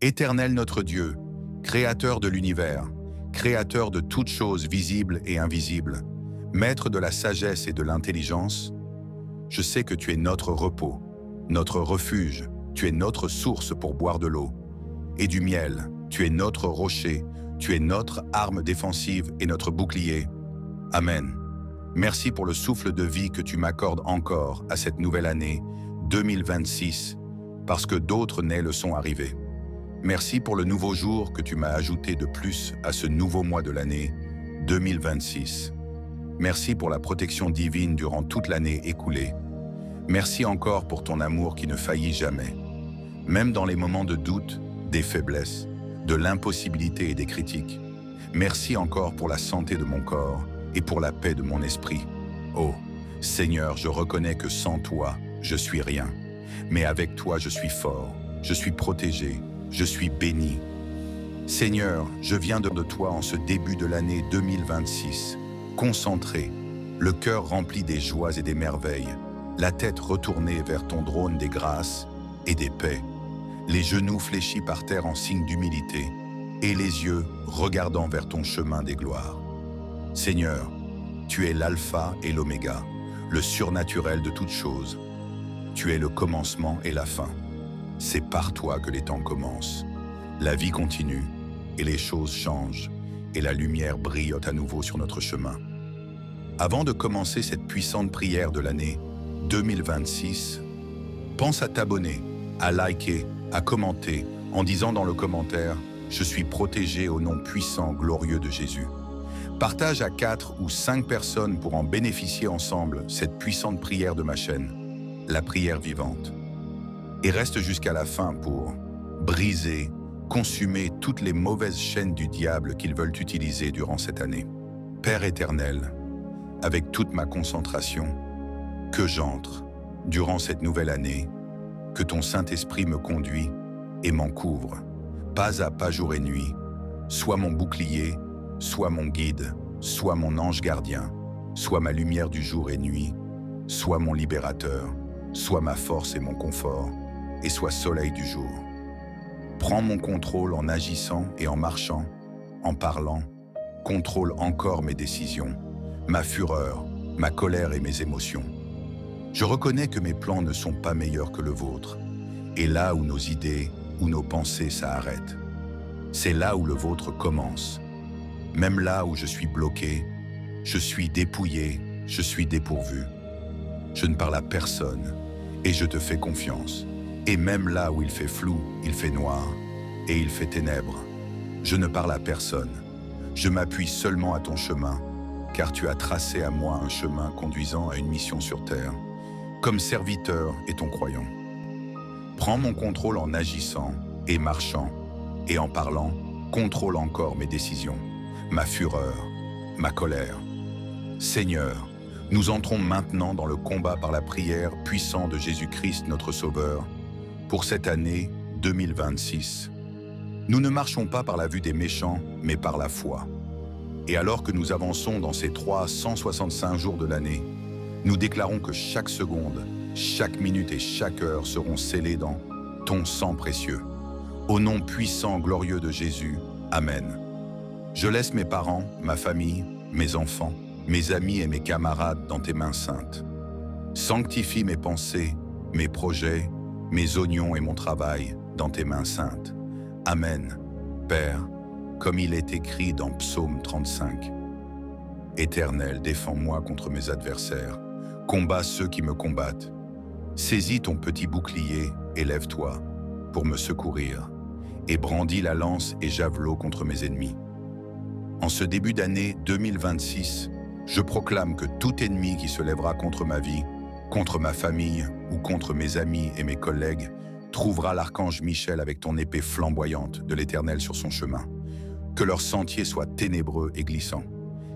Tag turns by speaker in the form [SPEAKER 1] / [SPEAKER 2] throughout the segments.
[SPEAKER 1] Éternel notre Dieu, Créateur de l'univers, Créateur de toutes choses visibles et invisibles, Maître de la sagesse et de l'intelligence, je sais que tu es notre repos, notre refuge, tu es notre source pour boire de l'eau et du miel, tu es notre rocher, tu es notre arme défensive et notre bouclier. Amen. Merci pour le souffle de vie que tu m'accordes encore à cette nouvelle année 2026, parce que d'autres nées le sont arrivés. Merci pour le nouveau jour que tu m'as ajouté de plus à ce nouveau mois de l'année 2026. Merci pour la protection divine durant toute l'année écoulée. Merci encore pour ton amour qui ne faillit jamais. Même dans les moments de doute, des faiblesses, de l'impossibilité et des critiques. Merci encore pour la santé de mon corps et pour la paix de mon esprit. Oh, Seigneur, je reconnais que sans toi, je suis rien. Mais avec toi, je suis fort, je suis protégé, je suis béni. Seigneur, je viens de toi en ce début de l'année 2026, concentré, le cœur rempli des joies et des merveilles, la tête retournée vers ton trône des grâces et des paix, les genoux fléchis par terre en signe d'humilité et les yeux regardant vers ton chemin des gloires. Seigneur, tu es l'alpha et l'oméga, le surnaturel de toutes choses. Tu es le commencement et la fin. C'est par toi que les temps commencent. La vie continue et les choses changent et la lumière brille à nouveau sur notre chemin. Avant de commencer cette puissante prière de l'année 2026, pense à t'abonner, à liker, à commenter en disant dans le commentaire « Je suis protégé au nom puissant, glorieux de Jésus ». Partage à 4 ou 5 personnes pour en bénéficier ensemble cette puissante prière de ma chaîne, la prière vivante. Et reste jusqu'à la fin pour briser, consumer toutes les mauvaises chaînes du diable qu'ils veulent utiliser durant cette année. Père éternel, avec toute ma concentration, que j'entre durant cette nouvelle année, que ton Saint-Esprit me conduit et m'en couvre, pas à pas jour et nuit, soit mon bouclier, soit mon guide, soit mon ange gardien, soit ma lumière du jour et nuit, soit mon libérateur, soit ma force et mon confort, et soit soleil du jour. Prends mon contrôle en agissant et en marchant, en parlant, contrôle encore mes décisions, ma fureur, ma colère et mes émotions. Je reconnais que mes plans ne sont pas meilleurs que le vôtre, et là où nos idées ou nos pensées s'arrêtent, c'est là où le vôtre commence. Même là où je suis bloqué, je suis dépouillé, je suis dépourvu. Je ne parle à personne, et je te fais confiance. Et même là où il fait flou, il fait noir, et il fait ténèbres, je ne parle à personne. Je m'appuie seulement à ton chemin, car tu as tracé à moi un chemin conduisant à une mission sur terre, comme serviteur et ton croyant. Prends mon contrôle en agissant et marchant, et en parlant, contrôle encore mes décisions, ma fureur, ma colère. Seigneur, nous entrons maintenant dans le combat par la prière puissante de Jésus-Christ notre Sauveur, pour cette année 2026. Nous ne marchons pas par la vue des méchants, mais par la foi. Et alors que nous avançons dans ces 365 jours de l'année, nous déclarons que chaque seconde, chaque minute et chaque heure seront scellées dans ton sang précieux. Au nom puissant, glorieux de Jésus, Amen. Je laisse mes parents, ma famille, mes enfants, mes amis et mes camarades dans tes mains saintes. Sanctifie mes pensées, mes projets, mes oignons et mon travail dans tes mains saintes. Amen. Père, comme il est écrit dans Psaume 35. Éternel, défends-moi contre mes adversaires. Combats ceux qui me combattent. Saisis ton petit bouclier et lève-toi pour me secourir. Et brandis la lance et javelot contre mes ennemis. En ce début d'année 2026, je proclame que tout ennemi qui se lèvera contre ma vie, contre ma famille ou contre mes amis et mes collègues, trouvera l'archange Michel avec ton épée flamboyante de l'Éternel sur son chemin. Que leur sentier soit ténébreux et glissant,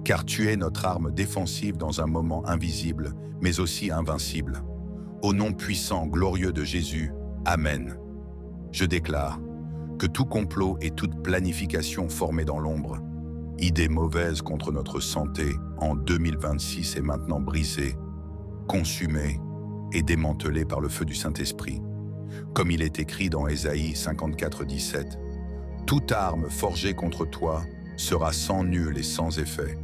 [SPEAKER 1] car tu es notre arme défensive dans un moment invisible, mais aussi invincible. Au nom puissant, glorieux de Jésus, Amen. Je déclare que tout complot et toute planification formée dans l'ombre, idée mauvaise contre notre santé en 2026 est maintenant brisée, consumée et démantelée par le feu du Saint-Esprit. Comme il est écrit dans Ésaïe 54, 17, « Toute arme forgée contre toi sera sans nul et sans effet,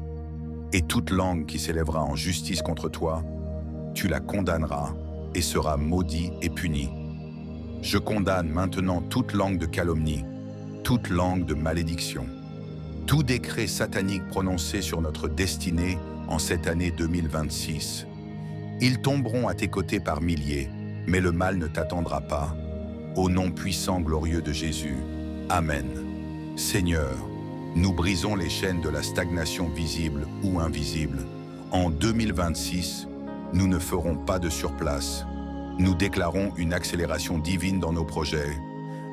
[SPEAKER 1] et toute langue qui s'élèvera en justice contre toi, tu la condamneras et sera maudit et puni. Je condamne maintenant toute langue de calomnie, toute langue de malédiction. Tout décret satanique prononcé sur notre destinée en cette année 2026. Ils tomberont à tes côtés par milliers, mais le mal ne t'attendra pas. Au nom puissant glorieux de Jésus. Amen. Seigneur, nous brisons les chaînes de la stagnation visible ou invisible. En 2026, nous ne ferons pas de surplace. Nous déclarons une accélération divine dans nos projets,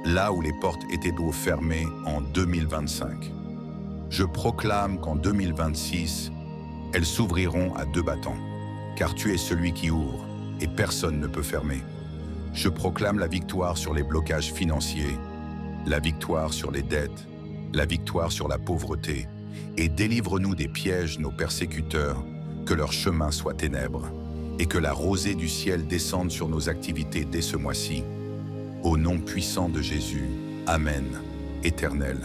[SPEAKER 1] là où les portes étaient d'eau fermées en 2025. Je proclame qu'en 2026, elles s'ouvriront à deux battants, car tu es celui qui ouvre et personne ne peut fermer. Je proclame la victoire sur les blocages financiers, la victoire sur les dettes, la victoire sur la pauvreté, et délivre-nous des pièges nos persécuteurs, que leur chemin soit ténèbres, et que la rosée du ciel descende sur nos activités dès ce mois-ci. Au nom puissant de Jésus, Amen, Éternel.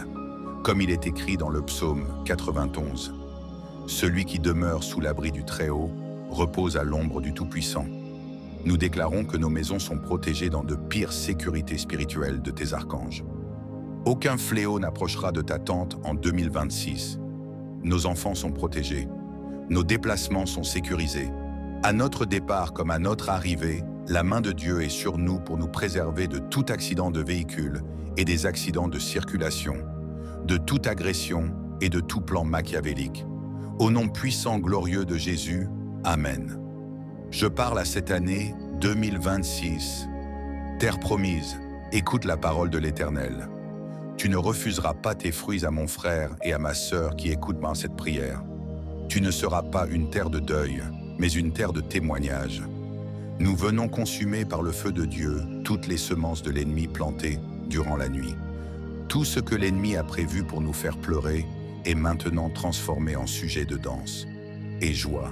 [SPEAKER 1] Comme il est écrit dans le psaume 91, « Celui qui demeure sous l'abri du Très-Haut repose à l'ombre du Tout-Puissant. » Nous déclarons que nos maisons sont protégées dans de pires sécurités spirituelles de tes archanges. Aucun fléau n'approchera de ta tente en 2026. Nos enfants sont protégés. Nos déplacements sont sécurisés. À notre départ comme à notre arrivée, la main de Dieu est sur nous pour nous préserver de tout accident de véhicule et des accidents de circulation, de toute agression et de tout plan machiavélique. Au nom puissant glorieux de Jésus, Amen. Je parle à cette année 2026. Terre promise, écoute la parole de l'Éternel. Tu ne refuseras pas tes fruits à mon frère et à ma sœur qui écoutent cette prière. Tu ne seras pas une terre de deuil, mais une terre de témoignage. Nous venons consumer par le feu de Dieu toutes les semences de l'ennemi plantées durant la nuit. Tout ce que l'ennemi a prévu pour nous faire pleurer est maintenant transformé en sujet de danse et joie.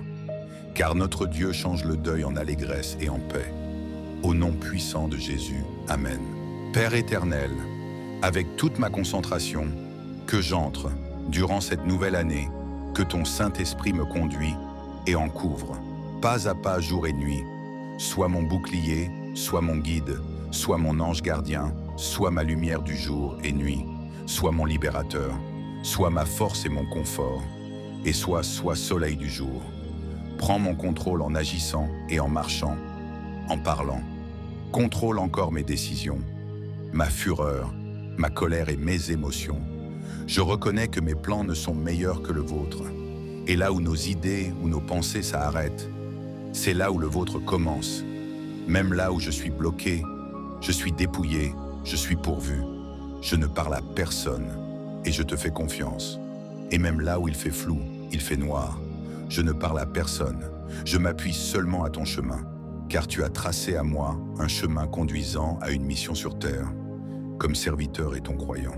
[SPEAKER 1] Car notre Dieu change le deuil en allégresse et en paix. Au nom puissant de Jésus, Amen. Père éternel, avec toute ma concentration, que j'entre, durant cette nouvelle année, que ton Saint-Esprit me conduit et en couvre, pas à pas jour et nuit, soit mon bouclier, soit mon guide, soit mon ange gardien, soit ma lumière du jour et nuit, soit mon libérateur, soit ma force et mon confort, et soit soleil du jour. Prends mon contrôle en agissant et en marchant, en parlant. Contrôle encore mes décisions, ma fureur, ma colère et mes émotions. Je reconnais que mes plans ne sont meilleurs que le vôtre. Et là où nos idées ou nos pensées s'arrêtent, c'est là où le vôtre commence. Même là où je suis bloqué, je suis dépouillé, je suis pourvu. Je ne parle à personne et je te fais confiance. Et même là où il fait flou, il fait noir, je ne parle à personne. Je m'appuie seulement à ton chemin, car tu as tracé à moi un chemin conduisant à une mission sur terre, comme serviteur et ton croyant.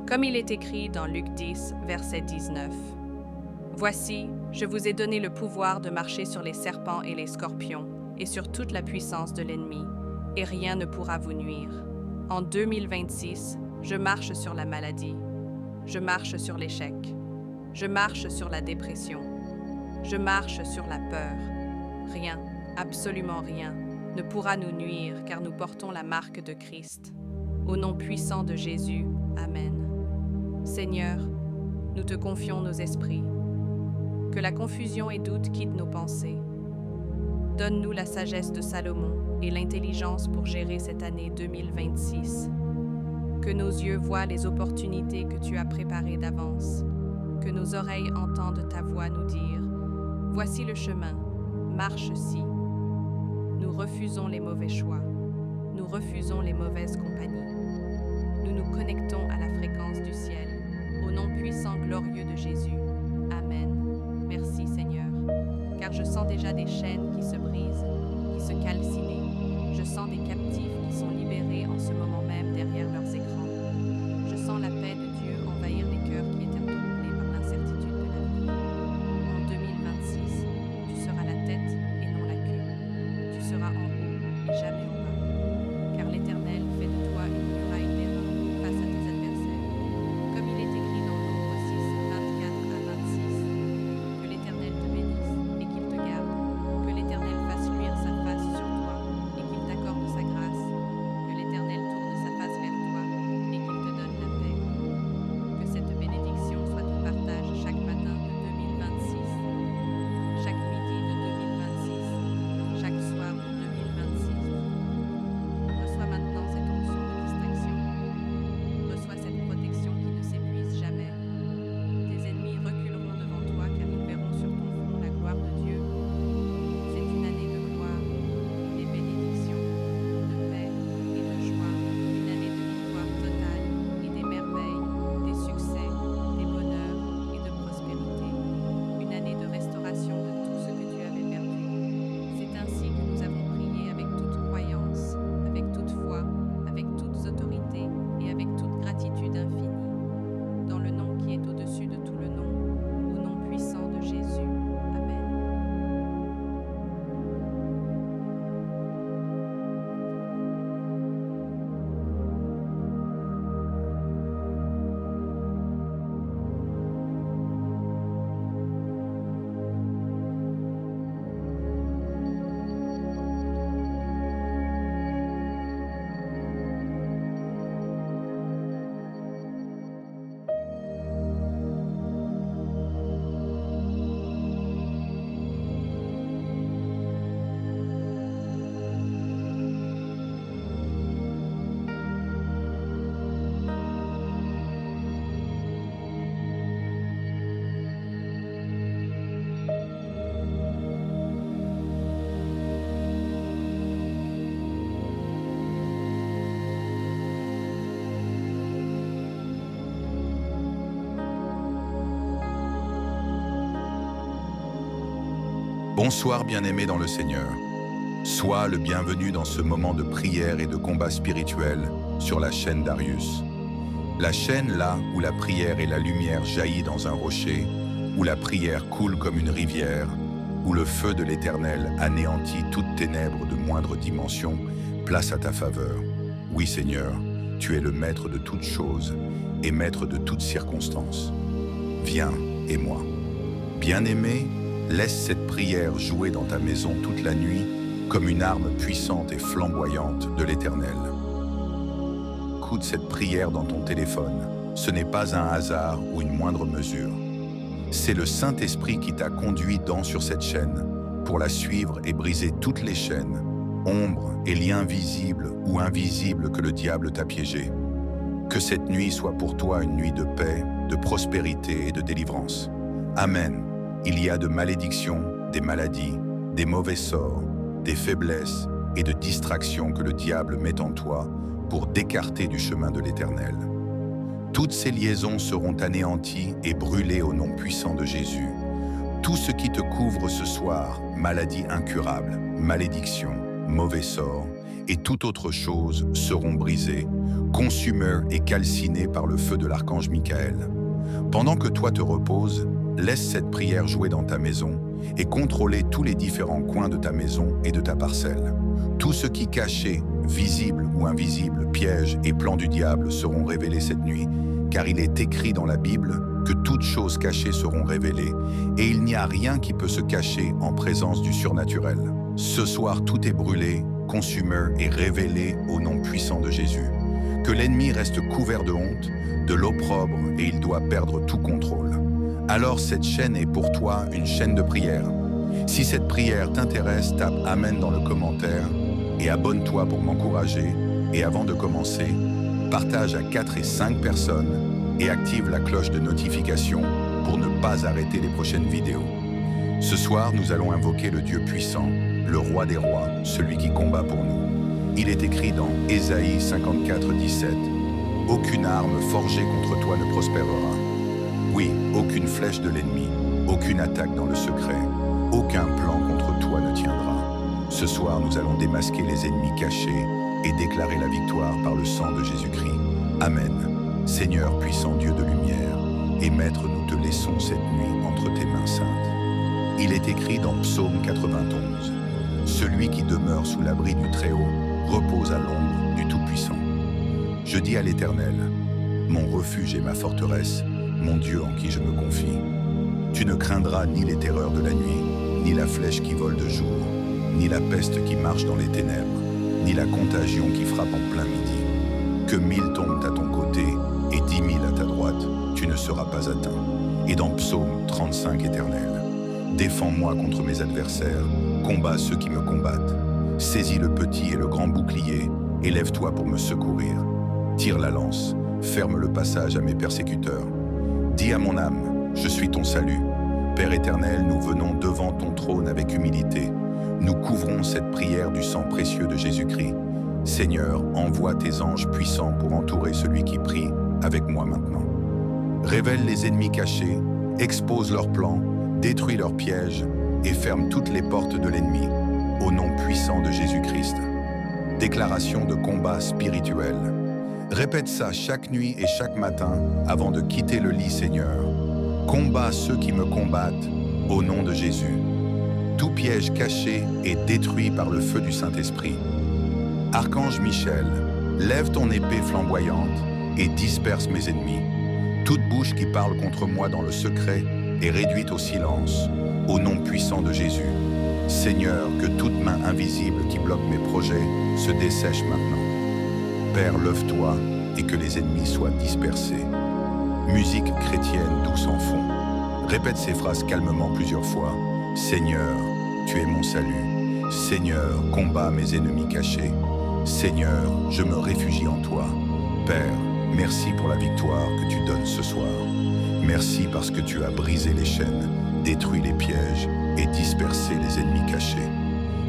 [SPEAKER 2] Comme il est écrit dans Luc 10, verset 19. Voici, je vous ai donné le pouvoir de marcher sur les serpents et les scorpions, et sur toute la puissance de l'ennemi, et rien ne pourra vous nuire. En 2026, je marche sur la maladie, je marche sur l'échec, je marche sur la dépression, je marche sur la peur. Rien, absolument rien, ne pourra nous nuire car nous portons la marque de Christ. Au nom puissant de Jésus, Amen. Seigneur, nous te confions nos esprits. Que la confusion et doute quittent nos pensées. Donne-nous la sagesse de Salomon et l'intelligence pour gérer cette année 2026. Que nos yeux voient les opportunités que tu as préparées d'avance. Que nos oreilles entendent ta voix nous dire « Voici le chemin, marche-ci ». Nous refusons les mauvais choix. Nous refusons les mauvaises compagnies. Nous nous connectons à la fréquence du ciel. Au nom puissant glorieux de Jésus. Amen. Merci Seigneur. Car je sens déjà des chaînes qui se brisent, qui se calcinent. Je sens des captifs qui sont libérés en ce moment même derrière leurs écrans. Je sens la paix de Dieu envahir les cœurs qui étaient troublés par l'incertitude de l'avenir. En 2026, tu seras la tête et non la queue. Tu seras en haut et jamais en bas. Car l'Éternel
[SPEAKER 1] Bonsoir bien-aimé dans le Seigneur. Sois le bienvenu dans ce moment de prière et de combat spirituel sur la chaîne Darius. La chaîne là où la prière et la lumière jaillit dans un rocher, où la prière coule comme une rivière, où le feu de l'Éternel anéantit toute ténèbre de moindre dimension, place à ta faveur. Oui Seigneur, tu es le maître de toutes choses et maître de toutes circonstances. Viens et moi. Bien-aimé, laisse cette prière jouer dans ta maison toute la nuit comme une arme puissante et flamboyante de l'Éternel. Écoute cette prière dans ton téléphone. Ce n'est pas un hasard ou une moindre mesure. C'est le Saint-Esprit qui t'a conduit sur cette chaîne pour la suivre et briser toutes les chaînes, ombres et liens visibles ou invisibles que le diable t'a piégés. Que cette nuit soit pour toi une nuit de paix, de prospérité et de délivrance. Amen. Il y a de malédictions, des maladies, des mauvais sorts, des faiblesses et de distractions que le diable met en toi pour t'écarter du chemin de l'Éternel. Toutes ces liaisons seront anéanties et brûlées au nom puissant de Jésus. Tout ce qui te couvre ce soir, maladie incurable, malédiction, mauvais sort et toute autre chose seront brisés, consumés et calcinés par le feu de l'archange Michael. Pendant que toi te reposes, laisse cette prière jouer dans ta maison et contrôler tous les différents coins de ta maison et de ta parcelle. Tout ce qui caché, visible ou invisible, piège et plan du diable seront révélés cette nuit, car il est écrit dans la Bible que toutes choses cachées seront révélées, et il n'y a rien qui peut se cacher en présence du surnaturel. Ce soir, tout est brûlé, consumé et révélé au nom puissant de Jésus. Que l'ennemi reste couvert de honte, de l'opprobre, et il doit perdre tout contrôle. Alors cette chaîne est pour toi une chaîne de prière. Si cette prière t'intéresse, tape « Amen » dans le commentaire et abonne-toi pour m'encourager. Et avant de commencer, partage à 4 et 5 personnes et active la cloche de notification pour ne pas arrêter les prochaines vidéos. Ce soir, nous allons invoquer le Dieu puissant, le roi des rois, celui qui combat pour nous. Il est écrit dans Ésaïe 54, 17 « Aucune arme forgée contre toi ne prospérera. Oui, aucune flèche de l'ennemi, aucune attaque dans le secret, aucun plan contre toi ne tiendra. » Ce soir, nous allons démasquer les ennemis cachés et déclarer la victoire par le sang de Jésus-Christ. Amen. Seigneur puissant Dieu de lumière et Maître, nous te laissons cette nuit entre tes mains saintes. Il est écrit dans Psaume 91, « Celui qui demeure sous l'abri du Très-Haut repose à l'ombre du Tout-Puissant. » Je dis à l'Éternel, mon refuge et ma forteresse, mon Dieu en qui je me confie. Tu ne craindras ni les terreurs de la nuit, ni la flèche qui vole de jour, ni la peste qui marche dans les ténèbres, ni la contagion qui frappe en plein midi. Que 1000 tombent à ton côté et 10 000 à ta droite, tu ne seras pas atteint. Et dans Psaume 35 éternel, défends-moi contre mes adversaires, combats ceux qui me combattent. Saisis le petit et le grand bouclier, élève-toi pour me secourir. Tire la lance, ferme le passage à mes persécuteurs. Dis à mon âme, je suis ton salut. Père éternel, nous venons devant ton trône avec humilité. Nous couvrons cette prière du sang précieux de Jésus-Christ. Seigneur, envoie tes anges puissants pour entourer celui qui prie avec moi maintenant. Révèle les ennemis cachés, expose leurs plans, détruis leurs pièges et ferme toutes les portes de l'ennemi, au nom puissant de Jésus-Christ. Déclaration de combat spirituel. Répète ça chaque nuit et chaque matin avant de quitter le lit, Seigneur. Combat ceux qui me combattent, au nom de Jésus. Tout piège caché est détruit par le feu du Saint-Esprit. Archange Michel, lève ton épée flamboyante et disperse mes ennemis. Toute bouche qui parle contre moi dans le secret est réduite au silence, au nom puissant de Jésus. Seigneur, que toute main invisible qui bloque mes projets se dessèche maintenant. Père, lève-toi et que les ennemis soient dispersés. Musique chrétienne douce en fond. Répète ces phrases calmement plusieurs fois. Seigneur, tu es mon salut. Seigneur, combat mes ennemis cachés. Seigneur, je me réfugie en toi. Père, merci pour la victoire que tu donnes ce soir. Merci parce que tu as brisé les chaînes, détruit les pièges et dispersé les ennemis cachés.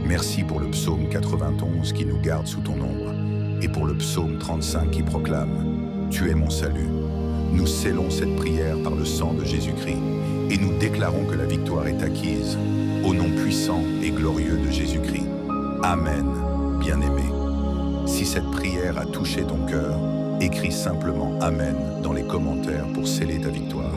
[SPEAKER 1] Merci pour le psaume 91 qui nous garde sous ton ombre et pour le psaume 35 qui proclame « Tu es mon salut ». Nous scellons cette prière par le sang de Jésus-Christ et nous déclarons que la victoire est acquise, au nom puissant et glorieux de Jésus-Christ. Amen, bien-aimé. Si cette prière a touché ton cœur, écris simplement Amen dans les commentaires pour sceller ta victoire.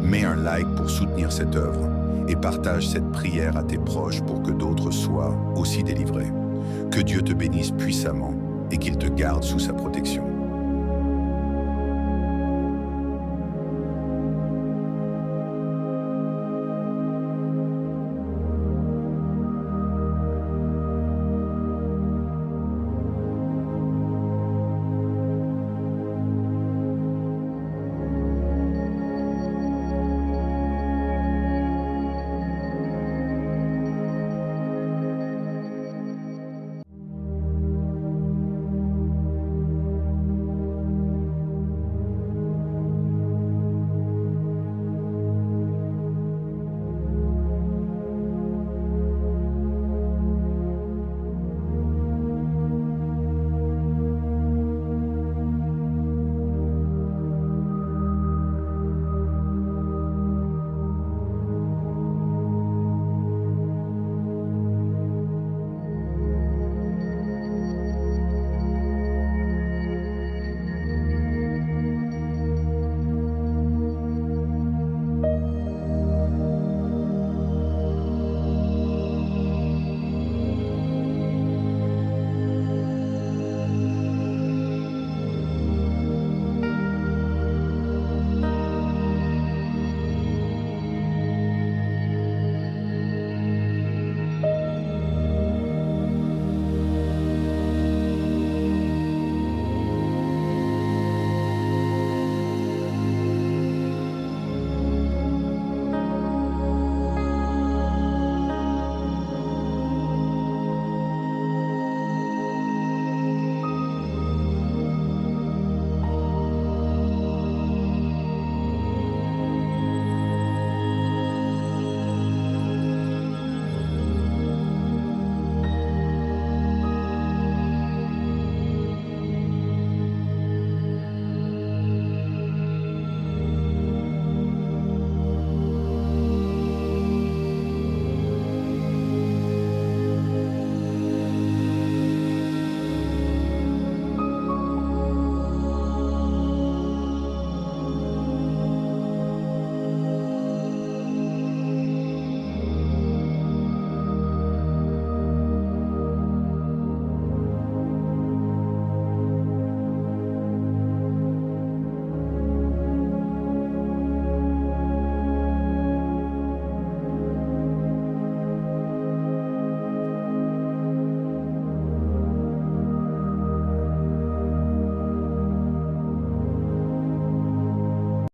[SPEAKER 1] Mets un like pour soutenir cette œuvre et partage cette prière à tes proches pour que d'autres soient aussi délivrés. Que Dieu te bénisse puissamment et qu'il te garde sous sa protection.